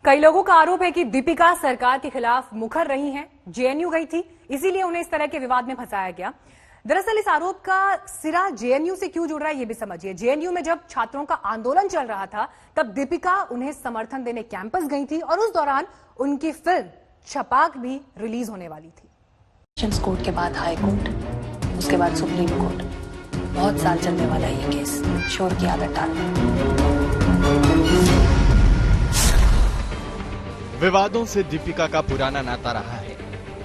कई लोगों का आरोप है कि दीपिका सरकार के खिलाफ मुखर रही हैं, जेएनयू गई थी, इसीलिए उन्हें इस तरह के विवाद में फंसाया गया। दरअसल इस आरोप का सिरा जेएनयू से क्यों जुड़ रहा है ये भी समझिए। जेएनयू में जब छात्रों का आंदोलन चल रहा था तब दीपिका उन्हें समर्थन देने कैंपस गई थी और उस दौरान उनकी फिल्म छपाक भी रिलीज होने वाली थी। कोर्ट के बाद हाई कोर्ट, उसके बाद सुप्रीम कोर्ट। बहुत साल चलने वाला है ये केस। शोर की आदत डालना। विवादों से दीपिका का पुराना नाता रहा है।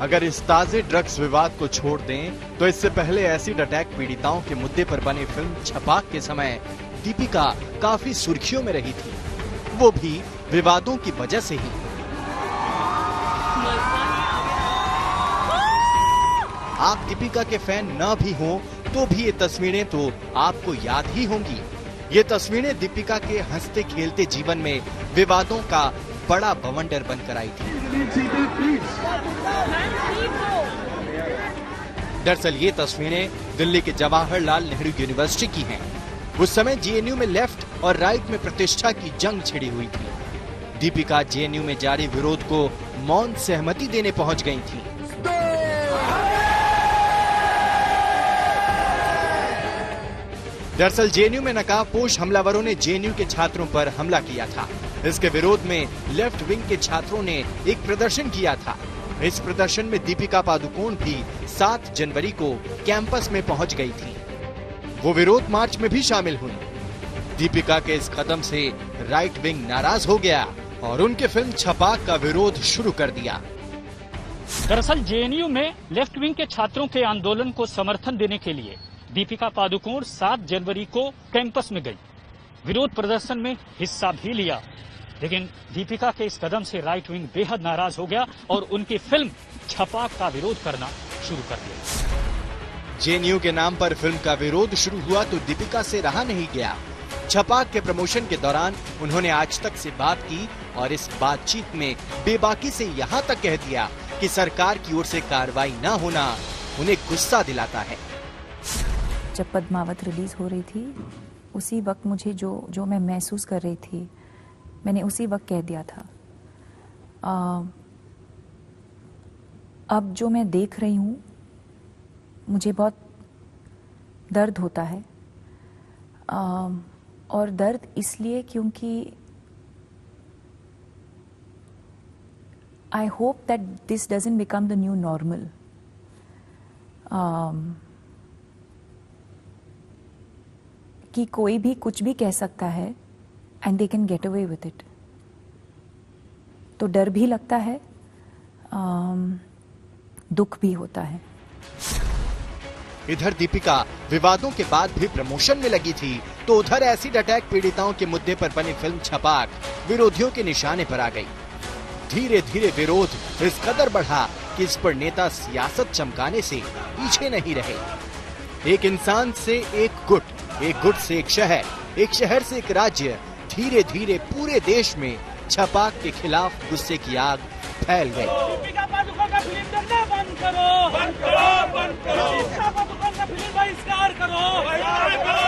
अगर इस ताजे ड्रग्स विवाद को छोड़ दें तो इससे पहले एसिड अटैक पीड़िताओं के मुद्दे पर बनी फिल्म छपाक के समय दीपिका काफी सुर्खियों में रही थी, वो भी विवादों की वजह से ही। आप दीपिका के फैन न भी हों तो भी ये तस्वीरें तो आपको याद ही होंगी। ये तस्वीरें दीपिका के हंसते खेलते जीवन में विवादों का बड़ा बवंडर बनकर आई थी। दरअसल ये तस्वीरें दिल्ली के जवाहरलाल नेहरू यूनिवर्सिटी की हैं। उस समय जेएनयू में लेफ्ट और राइट में प्रतिष्ठा की जंग छिड़ी हुई थी। दीपिका जेएनयू में जारी विरोध को मौन सहमति देने पहुंच गई थी। दरअसल जेएनयू में नकाबपोश हमलावरों ने जेएनयू के छात्रों पर हमला किया था। इसके विरोध में लेफ्ट विंग के छात्रों ने एक प्रदर्शन किया था। इस प्रदर्शन में दीपिका पादुकोण भी 7 जनवरी को कैंपस में पहुंच गई थी। वो विरोध मार्च में भी शामिल हुई। दीपिका के इस कदम से राइट विंग नाराज हो गया और उनके फिल्म छपाक का विरोध शुरू कर दिया। दरअसल जेएनयू में लेफ्ट विंग के छात्रों के आंदोलन को समर्थन देने के लिए दीपिका पादुकोण 7 जनवरी को कैंपस में गई। विरोध प्रदर्शन में हिस्सा भी लिया, लेकिन दीपिका के इस कदम से राइट विंग बेहद नाराज हो गया और उनकी फिल्म छपाक का विरोध करना शुरू कर दिया। जेएनयू के नाम पर फिल्म का विरोध शुरू हुआ तो दीपिका से रहा नहीं गया। छपाक के प्रमोशन के दौरान उन्होंने आज तक से बात की और इस बातचीत में बेबाकी से यहाँ तक कह दिया कि सरकार की ओर से कार्रवाई न होना उन्हें गुस्सा दिलाता है। जब पद्मावत रिलीज हो रही थी उसी वक्त मुझे जो मैं महसूस कर रही थी मैंने उसी वक्त कह दिया था। अब जो मैं देख रही हूँ मुझे बहुत दर्द होता है, और दर्द इसलिए क्योंकि I hope that this doesn't become the new normal. कि कोई भी कुछ भी कह सकता है and they can get away with it. तो डर भी लगता है, दुख भी होता है। इधर दीपिका विवादों के बाद भी प्रमोशन में लगी थी तो उधर एसिड अटैक पीड़िताओं के मुद्दे पर बनी फिल्म छपाक विरोधियों के निशाने पर आ गई। धीरे धीरे विरोध इस कदर बढ़ा कि इस पर नेता सियासत चमकाने से पीछे नहीं रहे। एक इंसान से एक गुट से एक शहर से एक राज्य, धीरे धीरे पूरे देश में छपाक के खिलाफ गुस्से की आग फैल गई। दीपिका पादुकोण का फिल्म देखना बंद करो, बंद करो, बंद करो। दीपिका पादुकोण का फिल्म बहिष्कार करो।